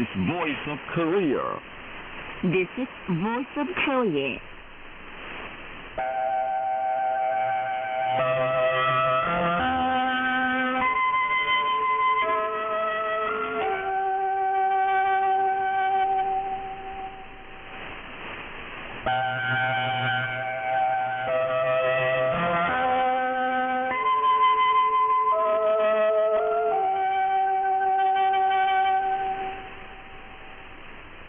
is Voice of Korea. This is Voice of Korea.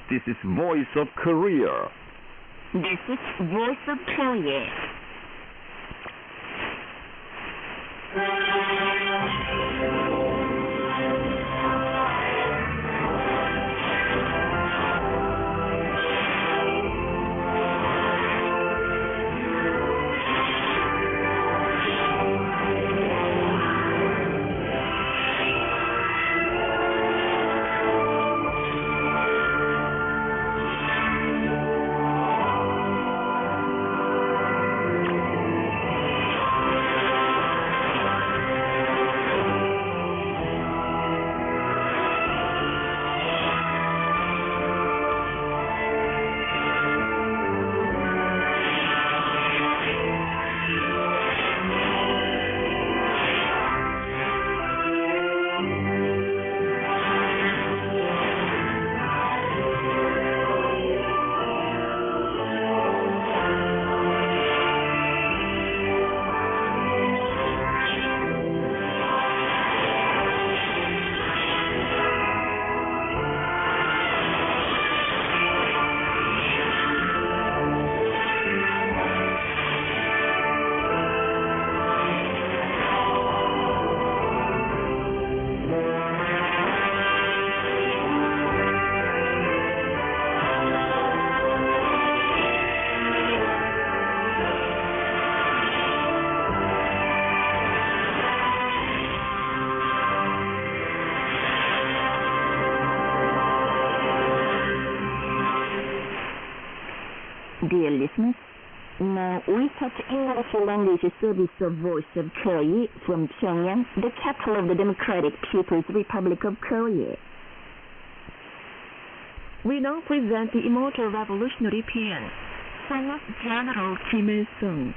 This is Voice of Korea. This is Voice of Korea. Dear listeners, now we start English language service of Voice of Korea from Pyongyang, the capital of the Democratic People's Republic of Korea. We now present the immortal revolutionary paean, Song of General Kim Il-sung.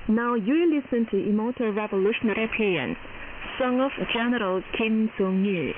Now you will listen to immortal revolutionary paean, Song of General Kim Jong Il.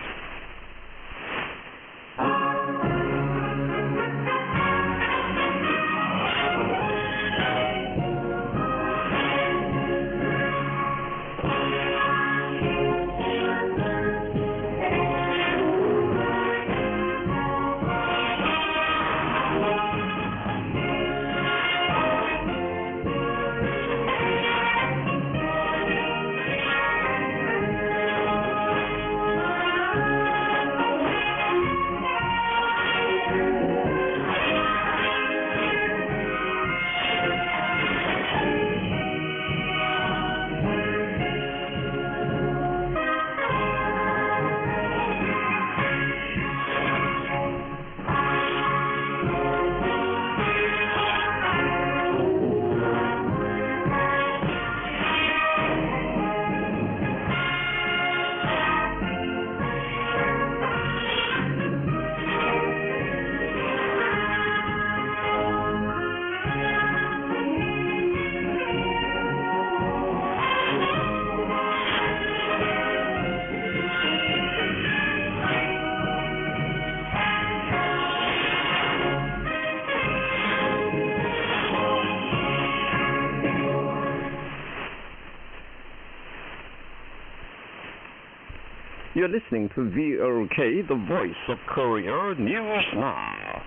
You're listening to DPRK, the voice of Korea, News Now.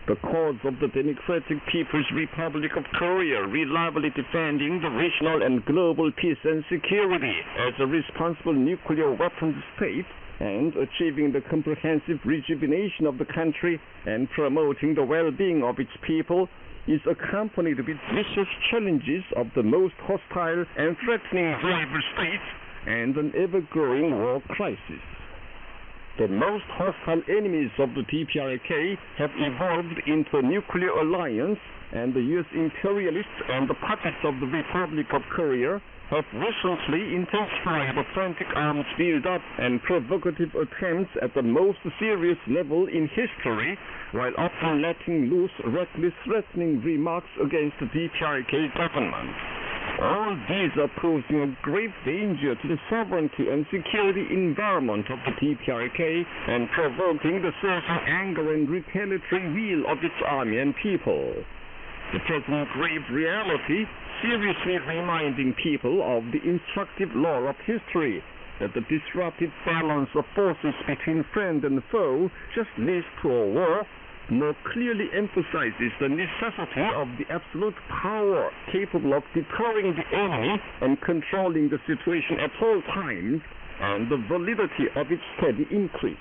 The cause of the Democratic People's Republic of Korea reliably defending the regional and global peace and security as a responsible nuclear weapons state and achieving the comprehensive rejuvenation of the country and promoting the well-being of its people is accompanied with vicious challenges of the most hostile and threatening rival states and an ever-growing war crisis. The most hostile enemies of the DPRK have evolved into a nuclear alliance, and the U.S. imperialists and the puppets of the Republic of Korea have recently intensified the frantic arms build-up and provocative attempts at the most serious level in history, while often letting loose reckless threatening remarks against the DPRK government. All these are posing a grave danger to the sovereignty and security environment of the DPRK and provoking the social anger and retaliatory will of its army and people. The present grave reality seriously reminding people of the instructive law of history that the disrupted balance of forces between friend and foe just leads to a war, more clearly emphasizes the necessity of the absolute power capable of deterring the enemy and controlling the situation at all times, and the validity of its steady increase.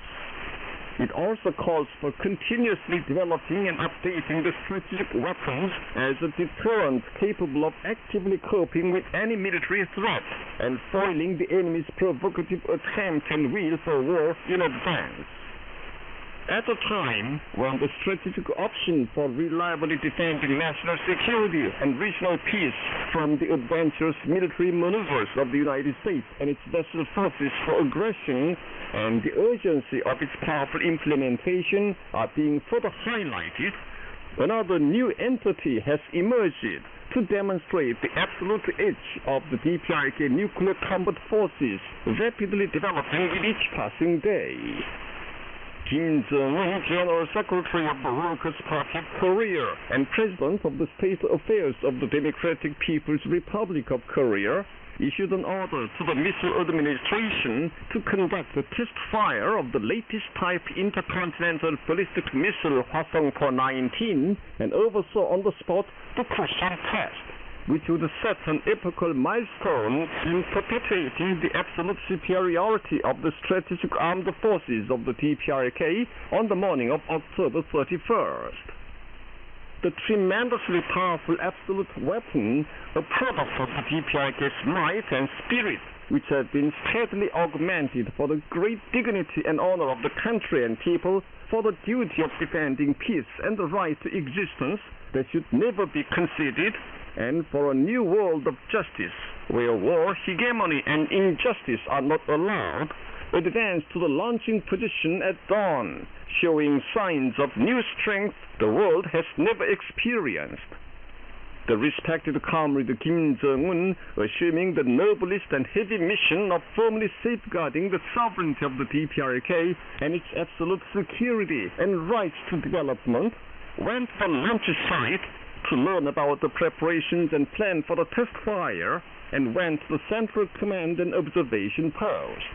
It also calls for continuously developing and updating the strategic weapons as a deterrent capable of actively coping with any military threat and foiling the enemy's provocative attempt and will for war in advance. At a time when the strategic option for reliably defending national security and regional peace from the adventurous military maneuvers of the United States and its vessel forces for aggression and the urgency of its powerful implementation are being further highlighted, another new entity has emerged to demonstrate the absolute edge of the DPRK nuclear combat forces rapidly developing with each passing day. Kim Jong Il, General Secretary of the Workers' Party of Korea and President of the State Affairs of the Democratic People's Republic of Korea, issued an order to the Missile Administration to conduct a test fire of the latest type intercontinental ballistic missile Hwasong-19 and oversaw on the spot the Kujang test, which would set an epochal milestone in perpetuating the absolute superiority of the strategic armed forces of the DPRK on the morning of October 31st. The tremendously powerful absolute weapon, a product of the DPRK's might and spirit, which have been steadily augmented for the great dignity and honor of the country and people, for the duty of defending peace and the right to existence that should never be conceded, and for a new world of justice, where war, hegemony, and injustice are not allowed, advanced to the launching position at dawn, showing signs of new strength the world has never experienced. The respected comrade Kim Jong Un, assuming the noblest and heavy mission of firmly safeguarding the sovereignty of the DPRK and its absolute security and rights to development, went to the launch site to learn about the preparations and plan for the test fire, and went to the Central Command and Observation Post.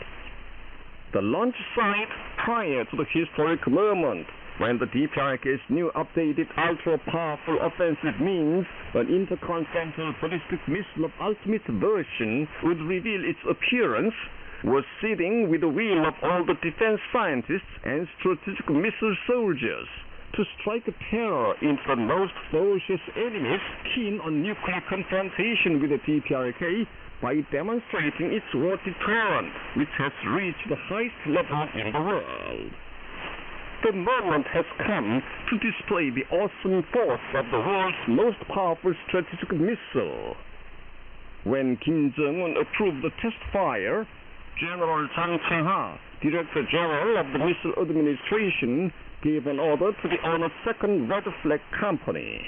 The launch site prior to the historic moment when the DPRK's new updated ultra-powerful offensive means, an intercontinental ballistic missile of ultimate version, would reveal its appearance, was sitting with the will of all the defense scientists and strategic missile soldiers to strike terror into the most ferocious enemies keen on nuclear confrontation with the DPRK by demonstrating its war deterrent, which has reached the highest level in the world. The moment has come to display the awesome force of the world's most powerful strategic missile. When Kim Jong Un approved the test fire, General Chang Cheng-ha, Director General of the Missile Administration, gave an order to the honored Second Red Flag Company.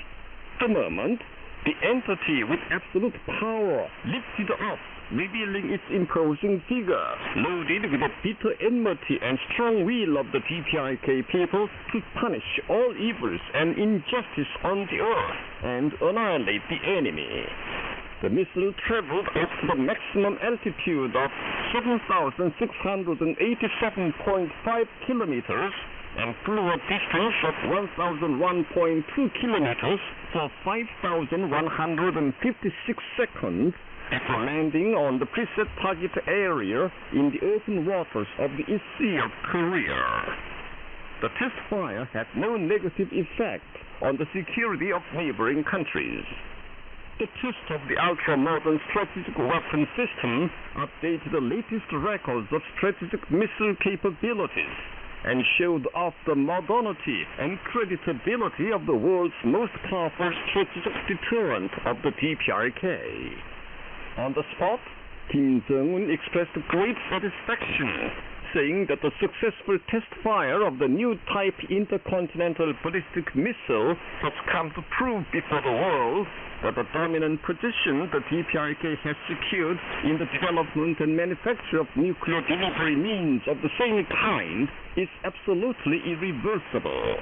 The moment, the entity with absolute power lifted up, revealing its imposing figure, loaded with the bitter enmity and strong will of the DPRK people to punish all evils and injustice on the earth and annihilate the enemy. The missile traveled up to the maximum altitude of 7,687.5 kilometers and flew a distance of 1,001.2 kilometers for 5,156 seconds before landing on the preset target area in the open waters of the East Sea of Korea. The test fire had no negative effect on the security of neighboring countries. The test of the ultra-modern strategic weapon system updated the latest records of strategic missile capabilities and showed off the modernity and creditability of the world's most powerful strategic deterrent of the DPRK. On the spot, Kim Jong Il expressed great satisfaction, saying that the successful test fire of the new type intercontinental ballistic missile has come to prove before the world that the dominant position the DPRK has secured in the development and manufacture of nuclear delivery means of the same kind is absolutely irreversible.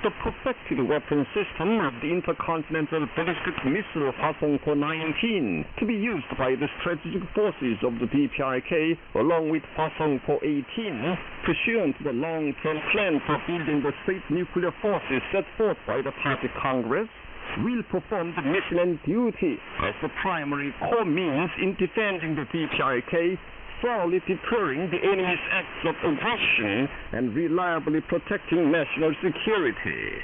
The perfected weapon system of the intercontinental ballistic missile Hwasong-po 19 to be used by the strategic forces of the DPRK along with Hwasong-po 18 pursuant to the long-term plan for building the state nuclear forces set forth by the Party Congress will perform the mission and duty as the primary core means in defending the DPRK, thoroughly deterring the enemy's acts of aggression and reliably protecting national security.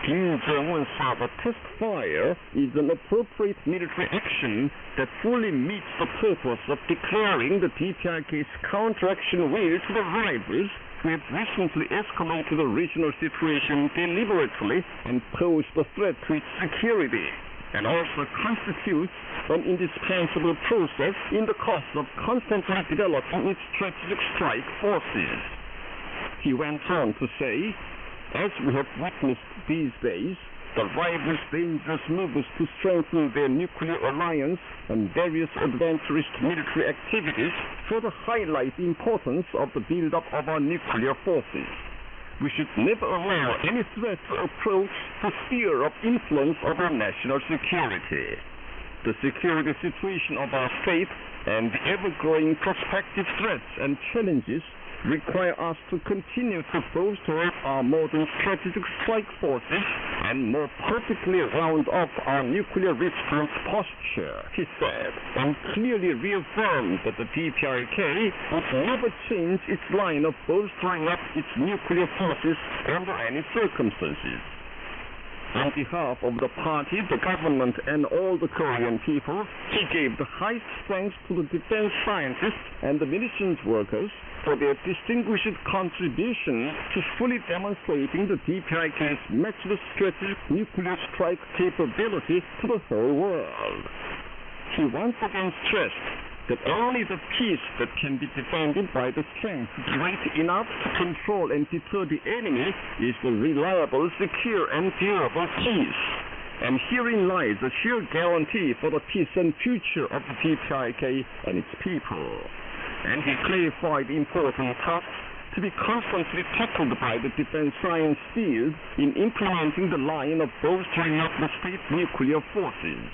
Kim Jong-un saw the test fire is an appropriate military action that fully meets the purpose of declaring the DPRK's counteraction will to the rivals who have recently escalated the regional situation deliberately and posed a threat to its security, and also constitutes an indispensable process in the course of constantly developing its strategic strike forces. He went on to say, as we have witnessed these days, the rivals' dangerous moves to strengthen their nuclear alliance and various adventurous military activities further highlight the importance of the build-up of our nuclear forces. We should never allow any threat to approach the sphere of influence of our national security. The security situation of our state and the ever-growing prospective threats and challenges require us to continue to bolster our modern strategic strike forces and more perfectly round off our nuclear response posture, he said, and clearly reaffirmed that the DPRK would never change its line of bolstering up its nuclear forces under any circumstances. On behalf of the party, the government, and all the Korean people, he gave the highest thanks to the defense scientists and the munitions workers for their distinguished contribution to fully demonstrating the DPRK's matchless strategic nuclear strike capability to the whole world. He once again stressed that only the peace that can be defended by the strength great enough to control and deter the enemy is the reliable, secure, and durable peace. And herein lies a sure guarantee for the peace and future of the DPRK and its people. And he clarified important tasks to be constantly tackled by the defense science field in implementing the line of bolstering up the state nuclear forces.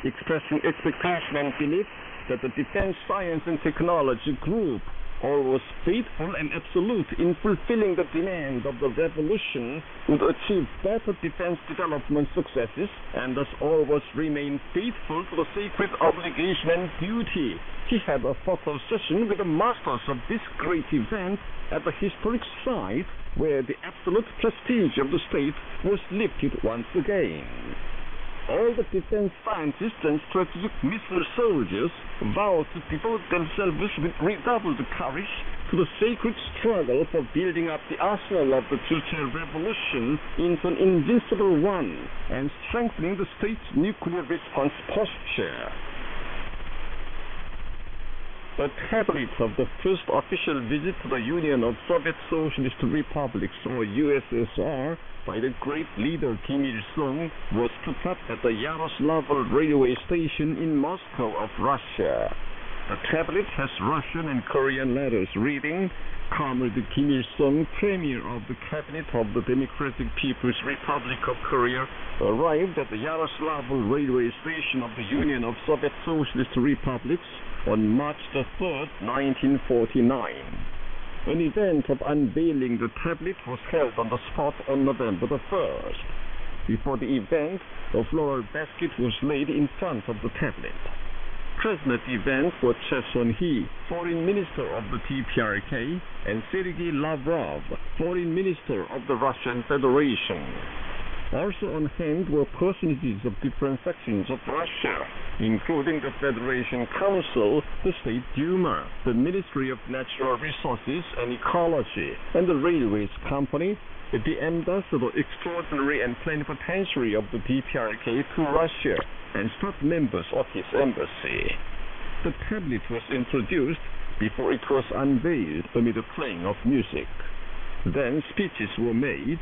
Expressing expectation and belief that the Defense Science and Technology Group, always faithful and absolute in fulfilling the demand of the revolution, would achieve better defense development successes and thus always remain faithful to the sacred obligation and duty. He had a photo session with the masters of this great event at the historic site where the absolute prestige of the state was lifted once again. All the defense scientists and strategic missile soldiers vowed to devote themselves with redoubled courage to the sacred struggle for building up the arsenal of the Cultural Revolution into an invincible one and strengthening the state's nuclear response posture. A tablet of the first official visit to the Union of Soviet Socialist Republics, or USSR, by the great leader Kim Il-sung was put up at the Yaroslavl railway station in Moscow of Russia. The tablet has Russian and Korean letters reading, Comrade Kim Il-sung, Premier of the Cabinet of the Democratic People's Republic of Korea, arrived at the Yaroslavl railway station of the Union of Soviet Socialist Republics on March 3, 1949. An event of unveiling the tablet was held on the spot on November 1st. Before the event, a floral basket was laid in front of the tablet. Present at the event were Choi Son-hee, Foreign Minister of the DPRK, and Sergei Lavrov, Foreign Minister of the Russian Federation. Also on hand were personages of different sections of Russia, including the Federation Council, the State Duma, the Ministry of Natural Resources and Ecology, and the Railways Company, the Ambassador Extraordinary and Plenipotentiary of the DPRK to Russia, and staff members of his embassy. The tablet was introduced before it was unveiled amid the playing of music. Then speeches were made.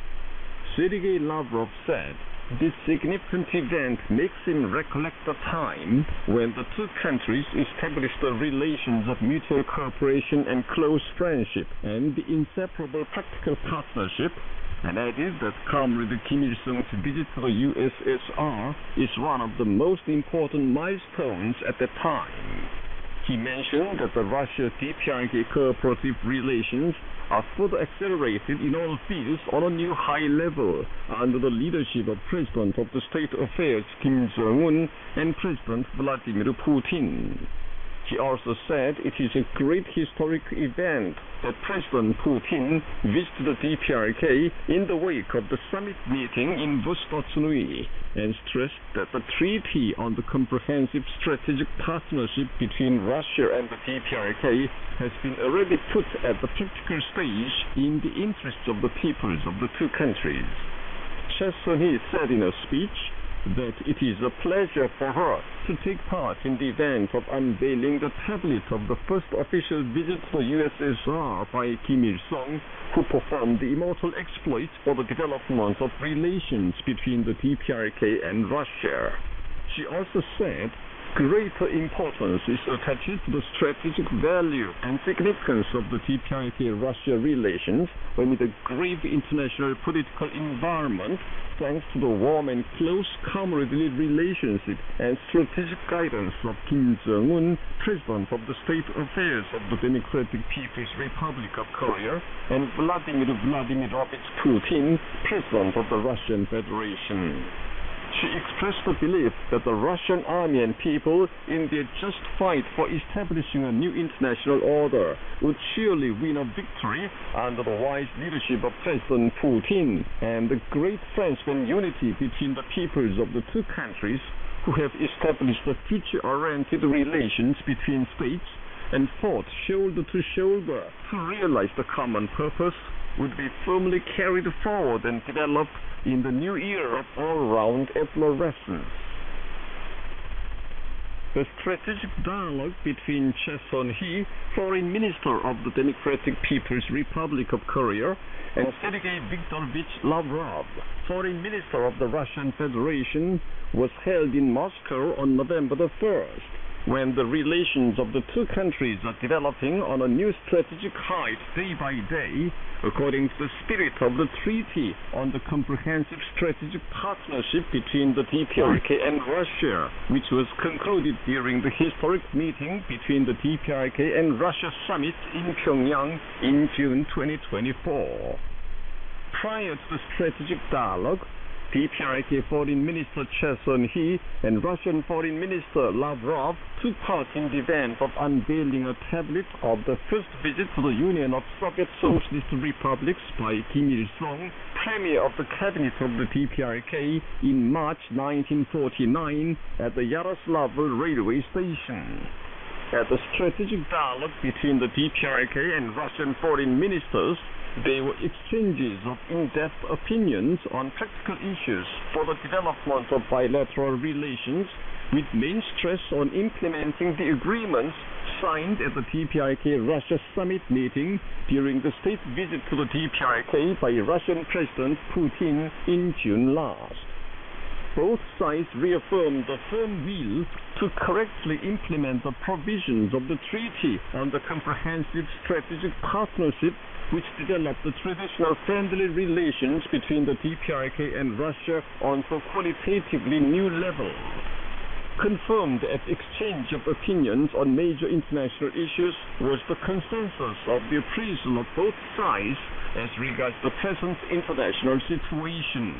Sergei Lavrov said, "This significant event makes him recollect the time when the two countries established the relations of mutual cooperation and close friendship and the inseparable practical partnership," and added that Comrade Kim Il-sung's visit to the USSR is one of the most important milestones at the time. He mentioned that the Russia-DPRK cooperative relations are further accelerated in all fields on a new high level under the leadership of President of the State Affairs Kim Jong Il and President Vladimir Putin. He also said it is a great historic event that President Putin visited the DPRK in the wake of the summit meeting in Vostochnui, and stressed that the Treaty on the Comprehensive Strategic Partnership between Russia and the DPRK has been already put at the practical stage in the interests of the peoples of the two countries. Choi Son-hee said in a speech that it is a pleasure for her to take part in the event of unveiling the tablet of the first official visit to the USSR by Kim Il-sung, who performed the immortal exploit for the development of relations between the DPRK and Russia. She also said greater importance is attached to the strategic value and significance of the DPRK-Russia relations amid a grave international political environment, thanks to the warm and close comradely relationship and strategic guidance of Kim Jong-un, President of the State Affairs of the Democratic People's Republic of Korea, and Vladimir Vladimirovich Putin, President of the Russian Federation. She expressed the belief that the Russian army and people, in their just fight for establishing a new international order, would surely win a victory under the wise leadership of President Putin and the great friendship and unity between the peoples of the two countries, who have established the future-oriented relations between states and fought shoulder to shoulder to realize the common purpose, would be firmly carried forward and developed in the new era of all-round efflorescence. The strategic dialogue between Choi Son-hee, Foreign Minister of the Democratic People's Republic of Korea, and Sergei Viktorovich Lavrov, Foreign Minister of the Russian Federation, was held in Moscow on November 1st, when the relations of the two countries are developing on a new strategic height day by day, according to the spirit of the Treaty on the Comprehensive Strategic Partnership between the DPRK and Russia, which was concluded during the historic meeting between the DPRK and Russia summit in Pyongyang in June 2024. Prior to the strategic dialogue, DPRK Foreign Minister Choi Son-hee and Russian Foreign Minister Lavrov took part in the event of unveiling a tablet of the first visit to the Union of Soviet Socialist Republics by Kim Il-sung, Premier of the Cabinet of the DPRK, in March 1949 at the Yaroslavl railway station. At the strategic dialogue between the DPRK and Russian foreign ministers, there were exchanges of in-depth opinions on practical issues for the development of bilateral relations, with main stress on implementing the agreements signed at the DPRK-Russia summit meeting during the state visit to the DPRK by Russian President Putin in June last. Both sides reaffirmed the firm will to correctly implement the provisions of the Treaty on the Comprehensive Strategic Partnership, which developed the traditional friendly relations between the DPRK and Russia onto a qualitatively new level. Confirmed at exchange of opinions on major international issues was the consensus of the appraisal of both sides as regards the present international situation.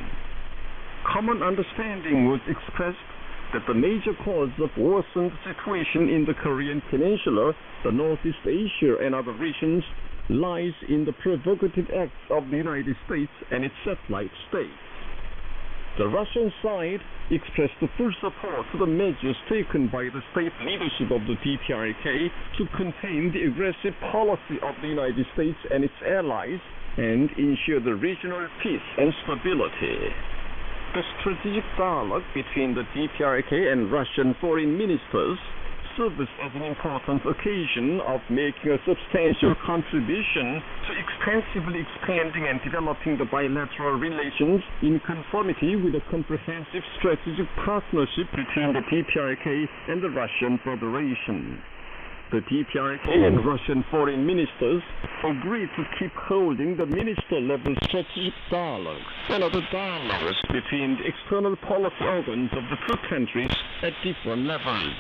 Common understanding was expressed that the major cause of worsened situation in the Korean Peninsula, the Northeast Asia and other regions lies in the provocative acts of the United States and its satellite states. The Russian side expressed full support to the measures taken by the state leadership of the DPRK to contain the aggressive policy of the United States and its allies and ensure the regional peace and stability. The strategic dialogue between the DPRK and Russian foreign ministers serves as an important occasion of making a substantial contribution to extensively expanding and developing the bilateral relations in conformity with a comprehensive strategic partnership between the DPRK and the Russian Federation. The DPRK and Russian foreign ministers agreed to keep holding the minister-level strategic dialogues and other dialogues between the external policy organs of the two countries at different levels.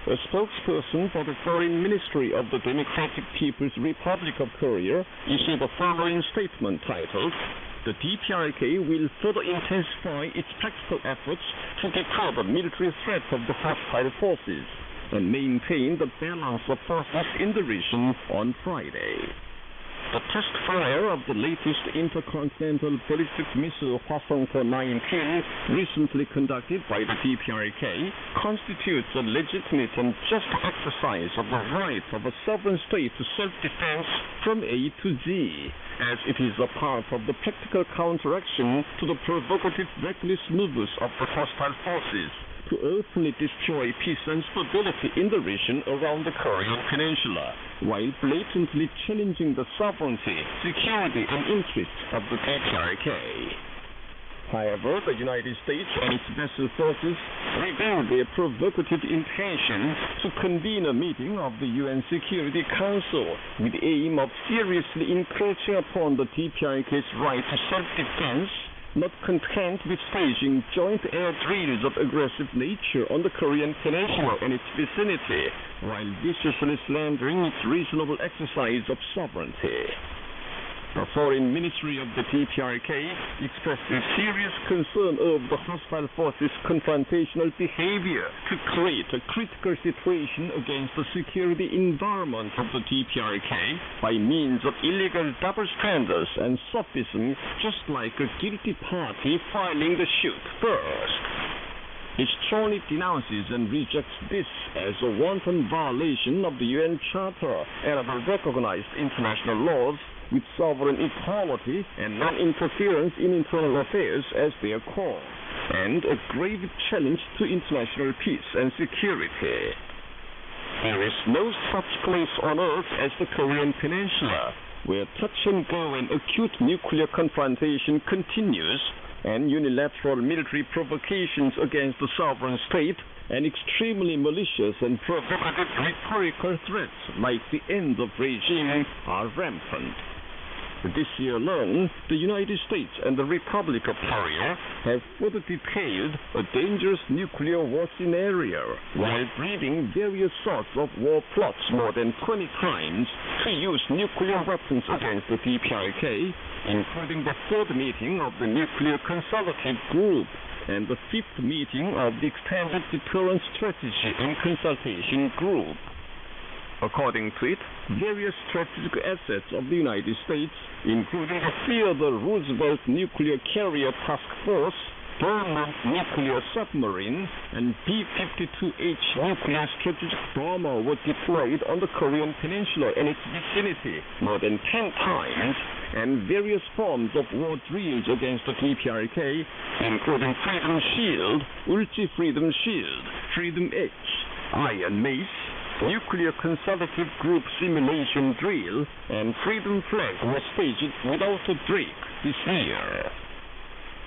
A spokesperson for the Foreign Ministry of the Democratic People's Republic of Korea issued the following statement titled, "The DPRK will further intensify its practical efforts to deter the military threat of the hostile forces and maintain the balance of forces in the region" on Friday. The test fire of the latest intercontinental ballistic missile Hwasong-19 recently conducted by the DPRK constitutes a legitimate and just exercise of the right of a sovereign state to self-defense from A to Z, as it is a part of the practical counteraction to the provocative reckless movements of the hostile forces to openly destroy peace and stability in the region around the Korean Peninsula, while blatantly challenging the sovereignty, security, and interests of the DPRK. However, the United States and its vessel forces revealed their provocative intention to convene a meeting of the UN Security Council with the aim of seriously encroaching upon the DPRK's right to self-defense, not content with staging joint air drills of aggressive nature on the Korean Peninsula and its vicinity, while viciously slandering its reasonable exercise of sovereignty. The Foreign Ministry of the DPRK expressed a serious concern over the hostile forces' confrontational behavior to create a critical situation against the security environment of the DPRK by means of illegal double standards and sophism, just like a guilty party filing the suit first. It strongly denounces and rejects this as a wanton violation of the UN Charter and other recognized international laws, with sovereign equality and non-interference in internal affairs as their core, and a grave challenge to international peace and security. There is no such place on earth as the Korean Peninsula, where touch-and-go and acute nuclear confrontation continues, and unilateral military provocations against the sovereign state and extremely malicious and provocative rhetorical threats like the end of regime are rampant. This year alone, the United States and the Republic of Korea have further detailed a dangerous nuclear war scenario, while breeding various sorts of war plots more than 20 times to use nuclear weapons against the DPRK, including the third meeting of the Nuclear Consultative Group and the fifth meeting of the Extended Deterrence Strategy and Consultation Group. According to it, various strategic assets of the United States, including the Theodore Roosevelt Nuclear Carrier Task Force, Dormant Nuclear Submarine, and B-52H Nuclear Strategic Bomber, were deployed on the Korean Peninsula and its vicinity more than 10 times, and various forms of war drills against the DPRK, including Freedom Shield, Ulchi Freedom Shield, Freedom H, Iron Mace, Nuclear Consultative Group Simulation Drill, and Freedom Flag, were staged without a break this year.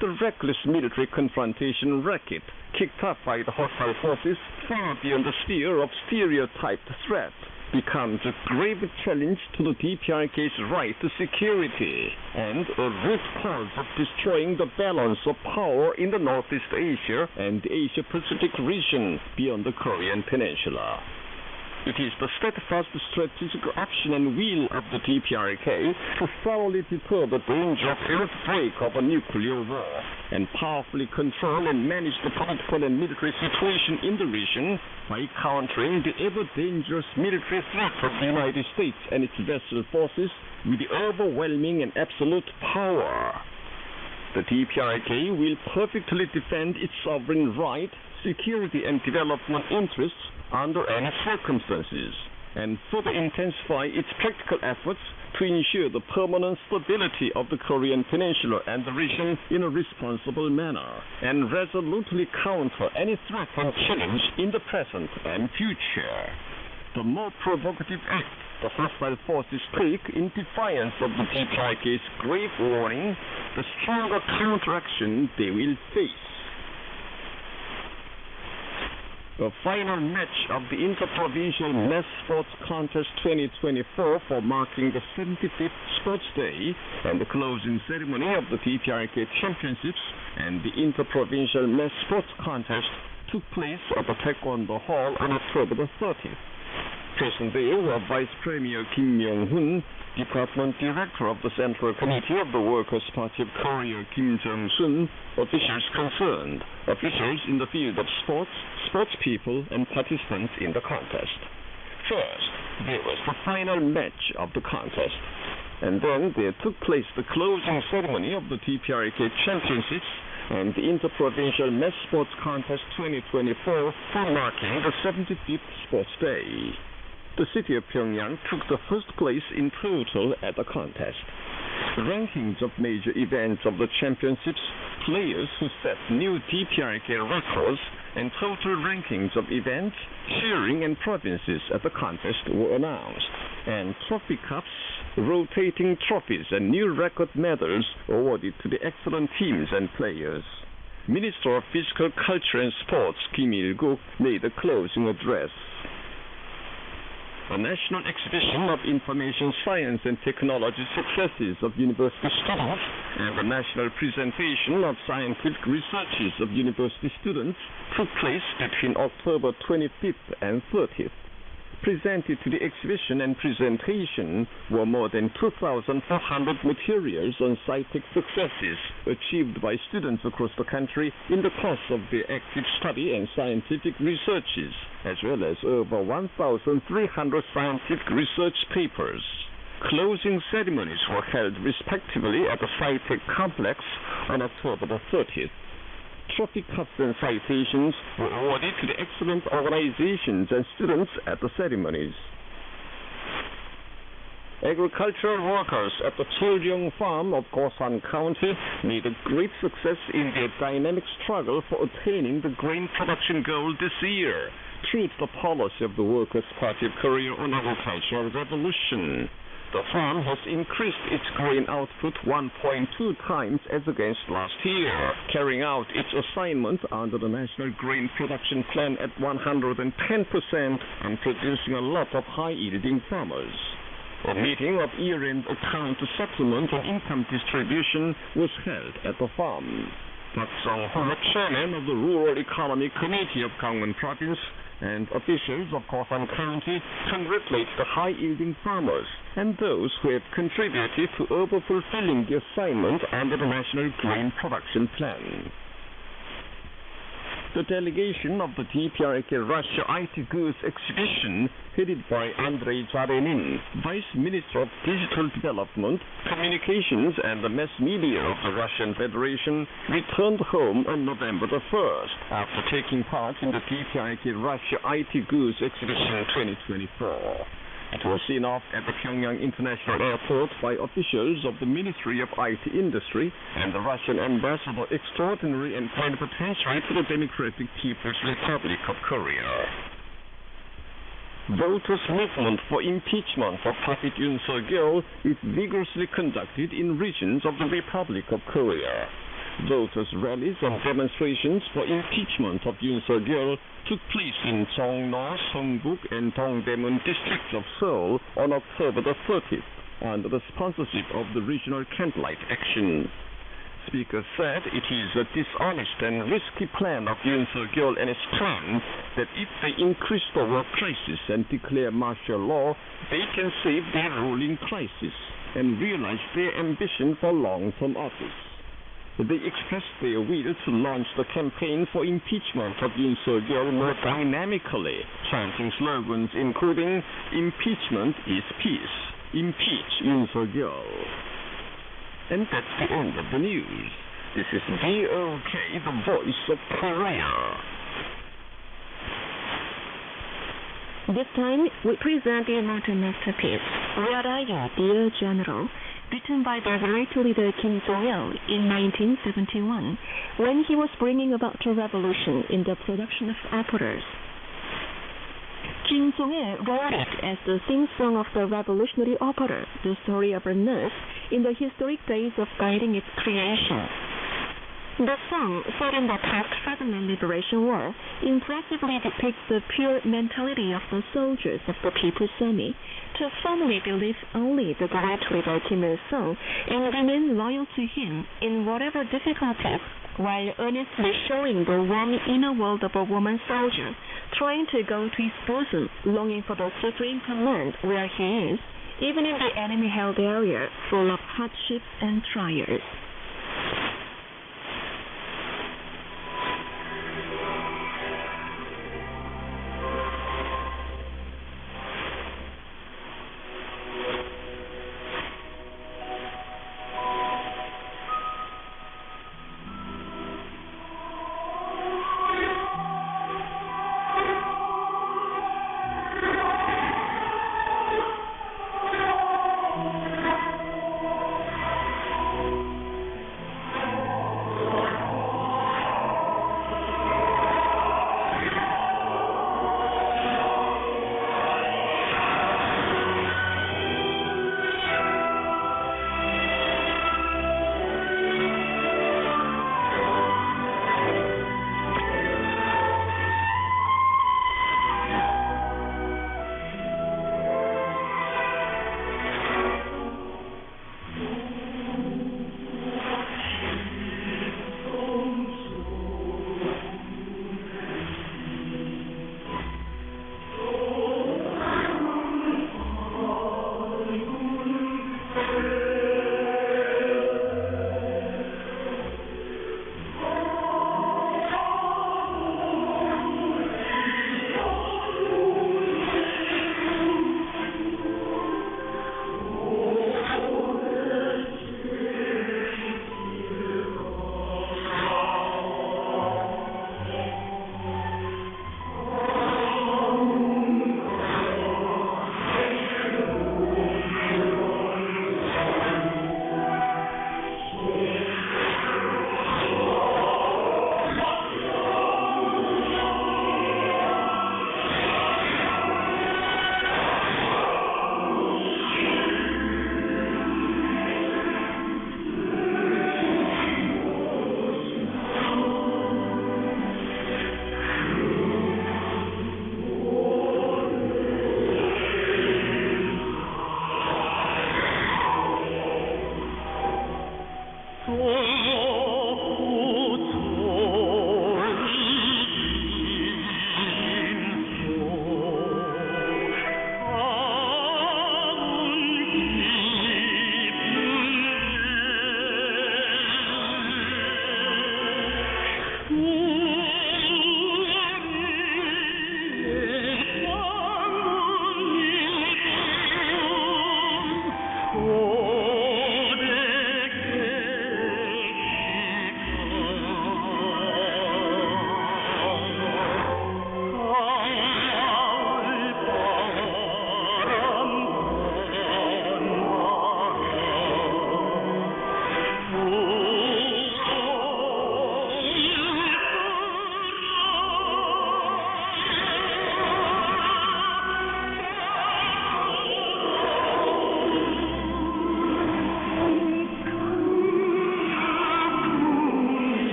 the reckless military confrontation racket kicked up by the hostile forces far beyond the sphere of stereotyped threat becomes a grave challenge to the DPRK's right to security and a root cause of destroying the balance of power in the Northeast Asia and Asia-Pacific region beyond the Korean Peninsula. It is the steadfast strategic action and will of the DPRK to thoroughly deter the danger of outbreak of a nuclear war and powerfully control and manage the political and military situation in the region by countering the ever-dangerous military threat of the United States and its vessel forces with the overwhelming and absolute power. The DPRK will perfectly defend its sovereign right, security and development interests under any circumstances, and further intensify its practical efforts to ensure the permanent stability of the Korean Peninsula and the region in a responsible manner, and resolutely counter any threat and challenge in the present and future. The more provocative act the hostile forces take in defiance of the DPRK's grave warning, the stronger counteraction they will face. The final match of the Interprovincial Mass Sports Contest 2024 for marking the 75th Sports Day and the closing ceremony of the DPRK Championships and the Interprovincial Mass Sports Contest took place at the Taekwondo Hall on October the 30th. Present there were Vice Premier Kim Jong-un, Department Director of the Central Committee of the Workers' Party of Korea Kim Jong-un, officials concerned, officials in the field of sports, sportspeople, and participants in the contest. First, there was the final match of the contest, and then there took place the closing ceremony of the DPRK Championships and the Interprovincial Mass Sports Contest 2024 for marking the 75th Sports Day. The city of Pyongyang took the first place in total at the contest. Rankings of major events of the championships, players who set new DPRK records, and total rankings of events, cheering, and provinces at the contest were announced, and trophy cups, rotating trophies, and new record medals awarded to the excellent teams and players. Minister of Physical Culture and Sports Kim Il-guk made a closing address. A national exhibition of information science and technology successes of university students and a national presentation of scientific researches of university students took place between October 25th and 30th. Presented to the exhibition and presentation were more than 2,400 materials on scientific successes achieved by students across the country in the course of their active study and scientific researches, as well as over 1,300 scientific research papers. Closing ceremonies were held respectively at the SciTech complex on October the 30th. Trophy cups and citations were awarded to the excellent organizations and students at the ceremonies. Agricultural workers at the Kujang farm of Gosan County made a great success in their dynamic struggle for attaining the grain production goal this year, through the policy of the Workers' Party of Korea on agricultural revolution. The farm has increased its grain output 1.2 times as against last year, carrying out its assignment under the National Grain Production Plan at 110% and producing a lot of high-yielding farmers. A meeting of year-end account settlement and income distribution was held at the farm. Park Sung-ho, chairman of the Rural Economy Committee of Gangwon Province, and officials of Gosan County congratulate the high-yielding farmers and those who have contributed to over-fulfilling the assignment under the National Grain Production Plan. The delegation of the DPRK Russia IT Goods Exhibition, headed by Andrei Zarenin, Vice Minister of Digital Development, Communications and the Mass Media of the Russian Federation, returned home on November the 1st after taking part in the DPRK Russia IT Goods Exhibition 2024. It was seen off at the Pyongyang International Airport by officials of the Ministry of IT Industry and the Russian Ambassador Extraordinary and Plenipotentiary to the Democratic People's Republic of Korea. Voters' movement for impeachment of President Yoon Suk-yeol is vigorously conducted in regions of the Republic of Korea. Voters' rallies and demonstrations for impeachment of Yoon Suk-yeol took place in Cheongno, Seongbuk, and Dongdaemun districts of Seoul on October the 30th under the sponsorship of the Regional Candlelight Action. Speaker said it is a dishonest and risky plan of Yoon Suk-yeol and his friends that if they increase the war crisis and declare martial law, they can save their ruling crisis and realize their ambition for long-term office. They expressed their will to launch the campaign for impeachment of Yoon Suk-yeol more dynamically, chanting slogans including "Impeachment is peace," "Impeach Yoon Suk-yeol." And that's the end of the news. This is DPRK, the voice of Korea. This time, we present the immortal masterpiece, Where Are You, Dear General?, written by the great leader Kim Jong Il in 1971, when he was bringing about a revolution in the production of operas. Kim Jong Il wrote it as the theme song of the revolutionary opera, The Story of a Nurse, in the historic days of guiding its creation. The song, set in the post-Fatherland Liberation War, impressively depicts the pure mentality of the soldiers of the People's Army to firmly believe only the great leader Kim Il-sung and remain loyal to him in whatever difficulties, while earnestly showing the warm inner world of a woman soldier, trying to go to his bosom, longing for the supreme command where he is, even in the enemy-held area full of hardships and trials.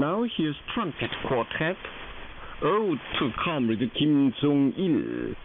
Now here's Trumpet Quartet, Ode to Comrade Kim Jong Il.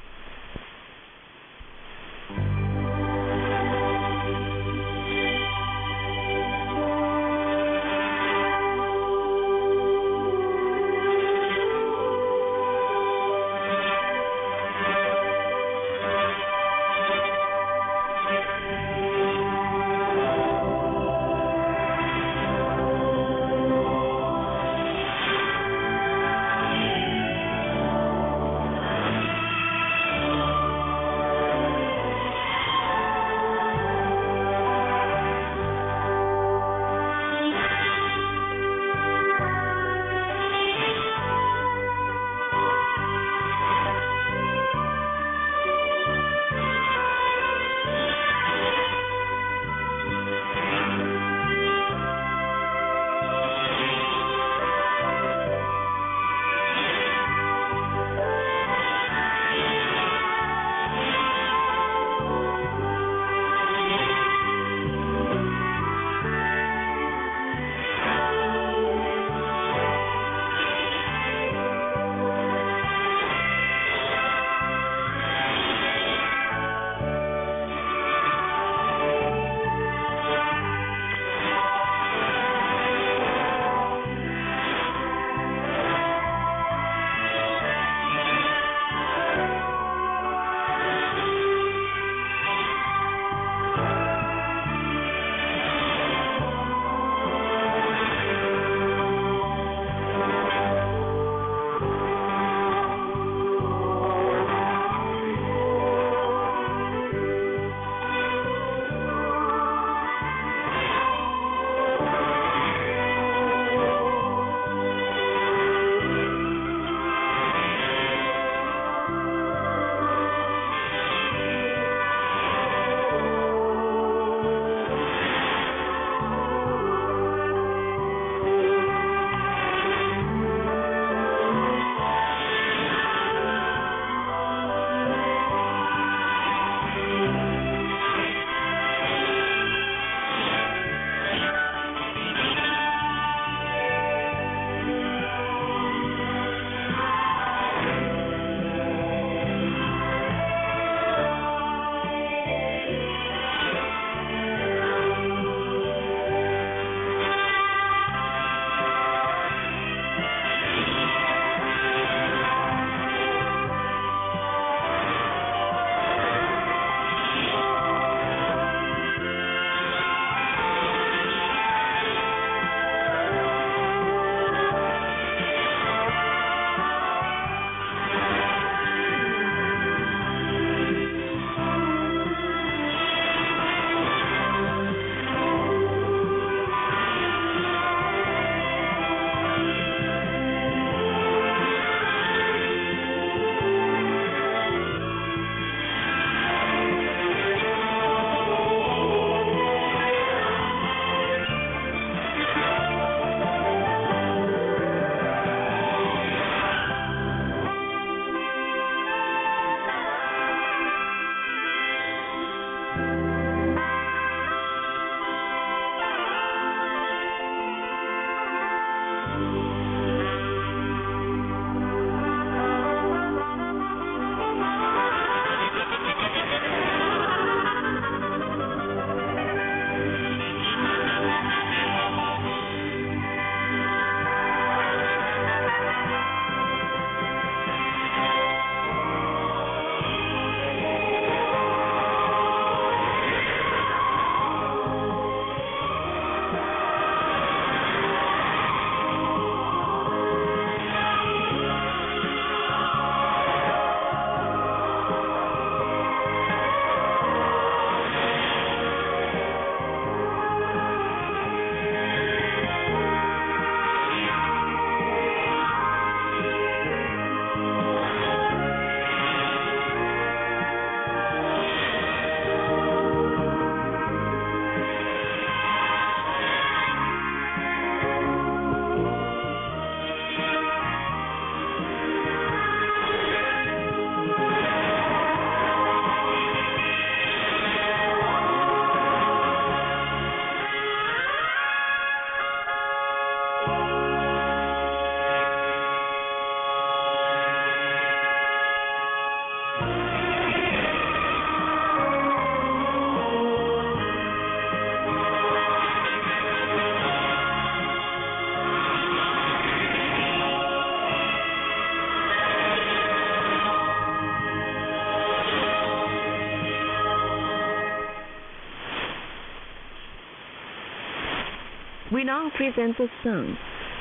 We now present the song,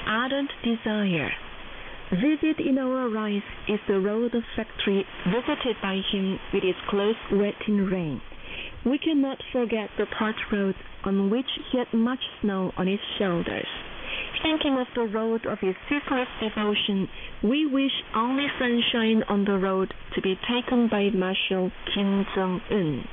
Ardent Desire. Vivid in our eyes is the road of factory visited by him with its clothes wet in rain. We cannot forget the part road on which he had much snow on his shoulders. Thinking of the road of his ceaseless devotion, we wish only sunshine on the road to be taken by Marshal Kim Jong Il.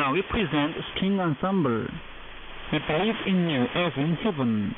Now we present string ensemble. We believe in you as in heaven.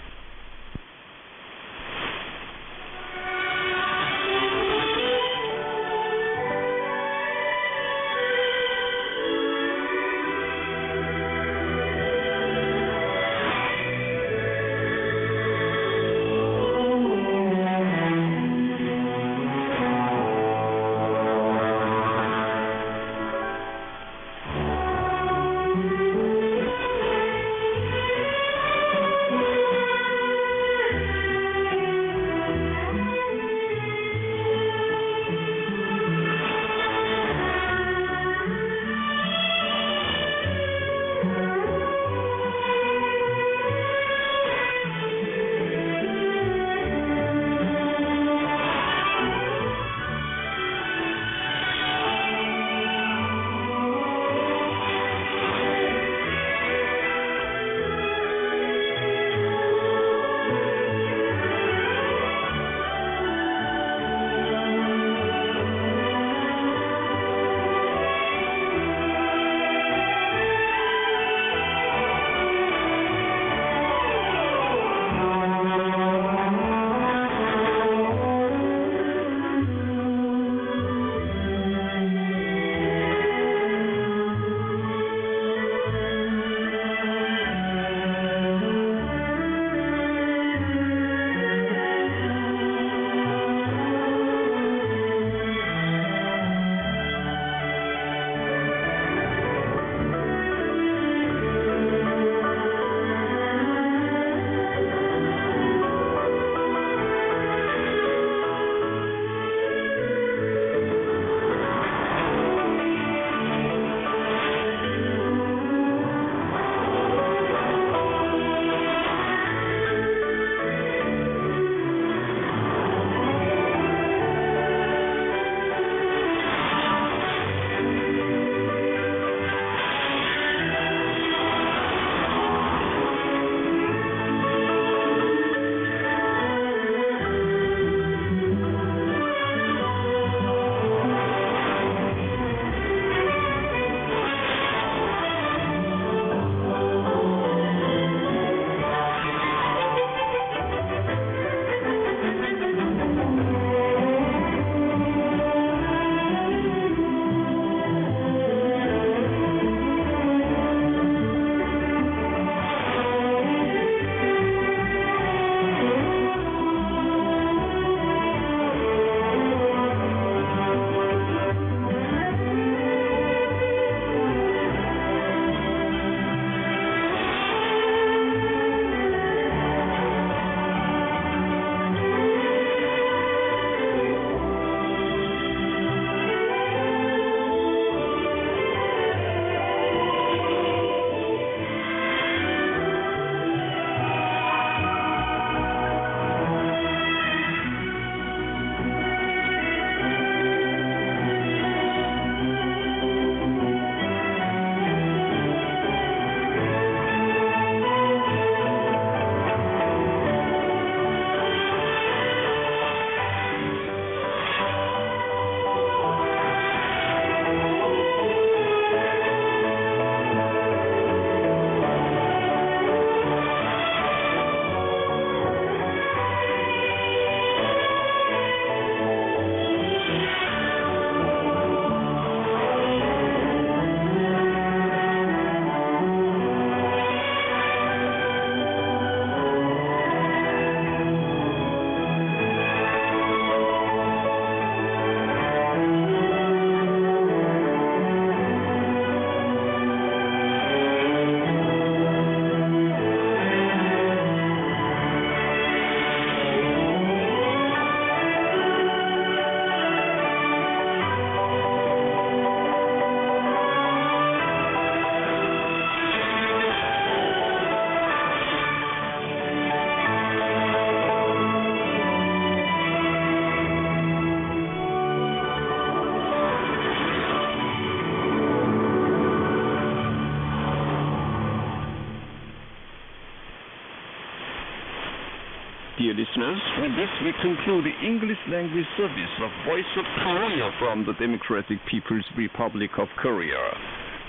Dear listeners, with this we conclude the English language service of Voice of Korea from the Democratic People's Republic of Korea.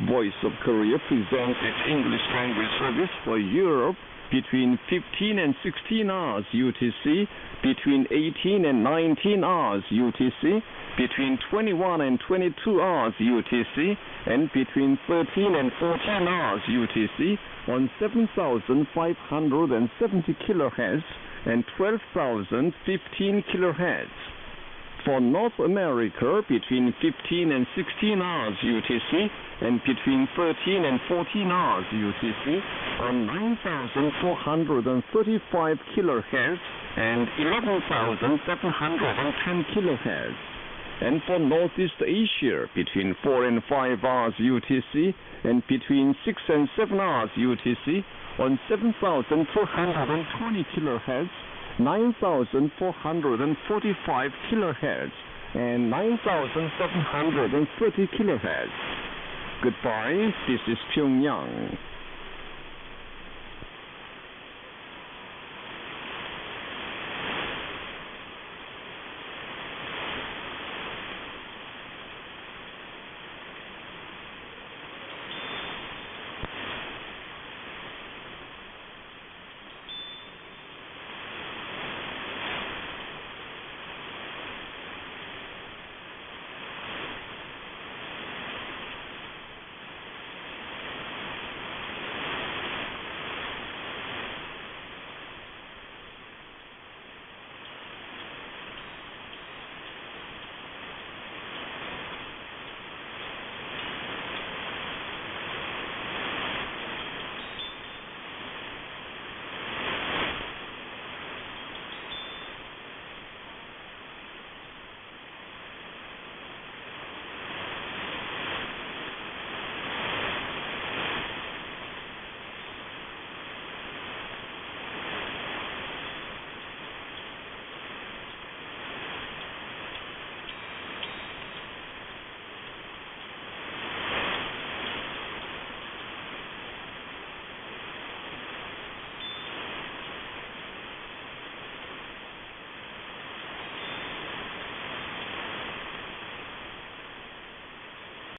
Voice of Korea presents its English language service for Europe between 15 and 16 hours UTC, between 18 and 19 hours UTC, between 21 and 22 hours UTC, and between 13 and 14 hours UTC on 7,570 kHz and 12,015 kHz. For North America, between 15 and 16 hours UTC and between 13 and 14 hours UTC on 9,435 kHz and 11,710 kHz. And for Northeast Asia, between 4 and 5 hours UTC and between 6 and 7 hours UTC on 7,420 kHz, 9,445 kHz, and 9,730 kHz. Goodbye, this is Pyongyang.